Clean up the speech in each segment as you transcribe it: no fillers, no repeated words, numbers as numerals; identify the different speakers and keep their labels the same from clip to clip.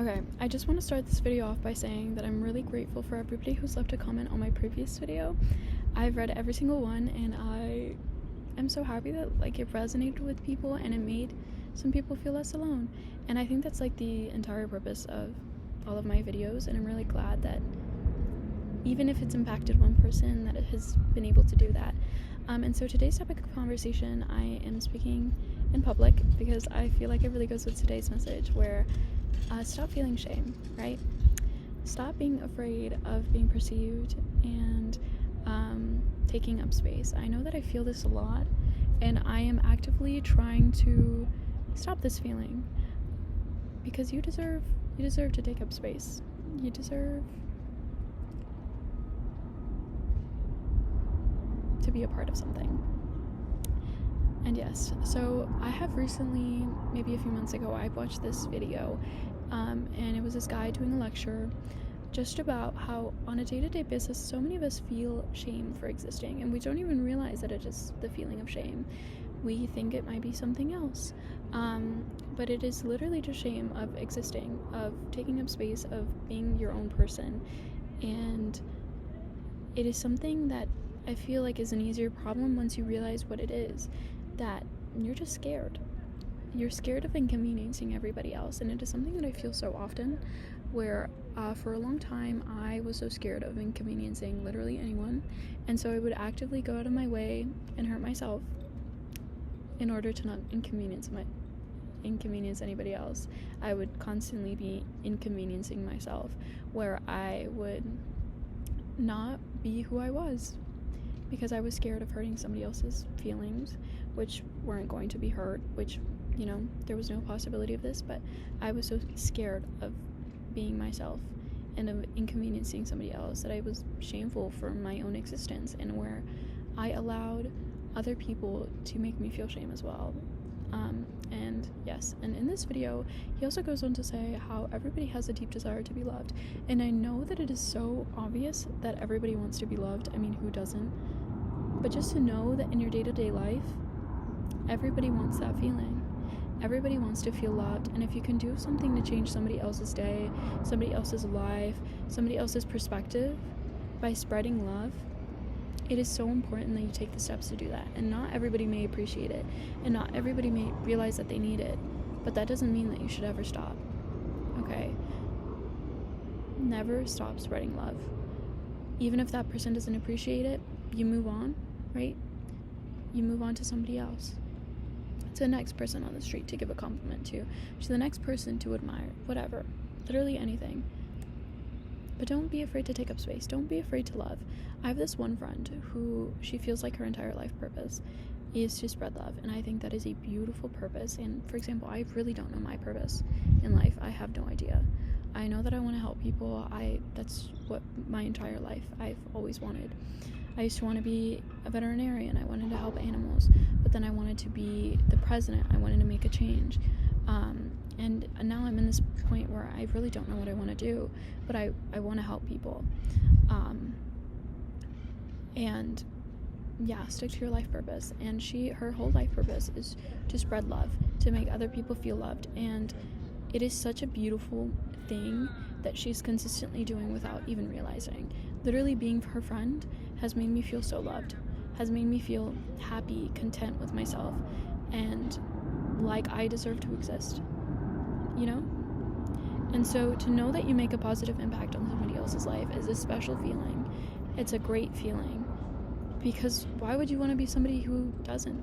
Speaker 1: Okay, I just want to start this video off by saying that I'm really grateful for everybody who's left a comment on my previous video. I've read every single one, and I am so happy that it resonated with people and it made some people feel less alone. And I think that's the entire purpose of all of my videos, and I'm really glad that even if it's impacted one person, that it has been able to do that. And so today's topic of conversation, I am speaking in public because I feel like it really goes with today's message, where stop feeling shame, right? Stop being afraid of being perceived and taking up space. I know that I feel this a lot, and I am actively trying to stop this feeling, because you deserve to take up space. You deserve to be a part of something. And yes, so I have recently, maybe a few months ago, I watched this video, and it was this guy doing a lecture just about how on a day-to-day basis so many of us feel shame for existing, and we don't even realize that it is the feeling of shame. We think it might be something else, but it is literally just shame of existing, of taking up space, of being your own person. And it is something that I feel like is an easier problem once you realize what it is, that you're just scared. You're scared of inconveniencing everybody else, and it is something that I feel so often, where for a long time I was so scared of inconveniencing literally anyone, and so I would actively go out of my way and hurt myself in order to not inconvenience anybody else. I would constantly be inconveniencing myself, where I would not be who I was, because I was scared of hurting somebody else's feelings, which weren't going to be hurt, which, there was no possibility of this, but I was so scared of being myself and of inconveniencing somebody else that I was shameful for my own existence, and where I allowed other people to make me feel shame as well. And yes, and in this video, he also goes on to say how everybody has a deep desire to be loved. And I know that it is so obvious that everybody wants to be loved. I mean, who doesn't? But just to know that in your day-to-day life, everybody wants that feeling. Everybody wants to feel loved, and if you can do something to change somebody else's day, somebody else's life, somebody else's perspective by spreading love, it is so important that you take the steps to do that. And not everybody may appreciate it, and not everybody may realize that they need it, but that doesn't mean that you should ever stop, okay? Never stop spreading love. Even if that person doesn't appreciate it, you move on, right? You move on to somebody else, to the next person on the street to give a compliment to the next person to admire, whatever, literally anything. But don't be afraid to take up space. Don't be afraid to love. I have this one friend who, she feels like her entire life purpose is to spread love, and I think that is a beautiful purpose. And for example, I really don't know my purpose in life. I have no idea. I know that I want to help people. That's what my entire life I've always wanted. I used to want to be a veterinarian. I wanted to help animals, but then I wanted to be the president. I wanted to make a change. And now I'm in this point where I really don't know what I want to do, but I want to help people. And yeah, stick to your life purpose. And her whole life purpose is to spread love, to make other people feel loved. And it is such a beautiful thing that she's consistently doing without even realizing. Literally being her friend has made me feel so loved, has made me feel happy, content with myself, and like I deserve to exist, And so to know that you make a positive impact on somebody else's life is a special feeling. It's a great feeling, because why would you want to be somebody who doesn't,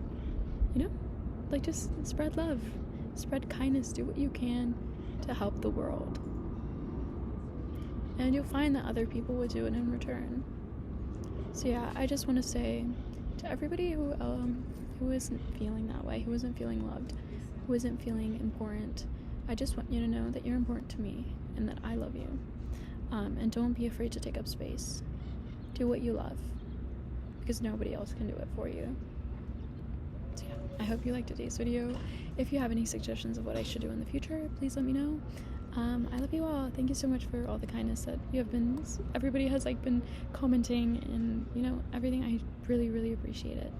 Speaker 1: just spread love, spread kindness, do what you can to help the world. And you'll find that other people will do it in return. So yeah, I just want to say to everybody who isn't feeling that way, who isn't feeling loved, who isn't feeling important, I just want you to know that you're important to me and that I love you. And don't be afraid to take up space. Do what you love, because nobody else can do it for you. So yeah, I hope you liked today's video. If you have any suggestions of what I should do in the future, please let me know. I love you all. Thank you so much for all the kindness that everybody has been commenting, and everything. I really, really appreciate it.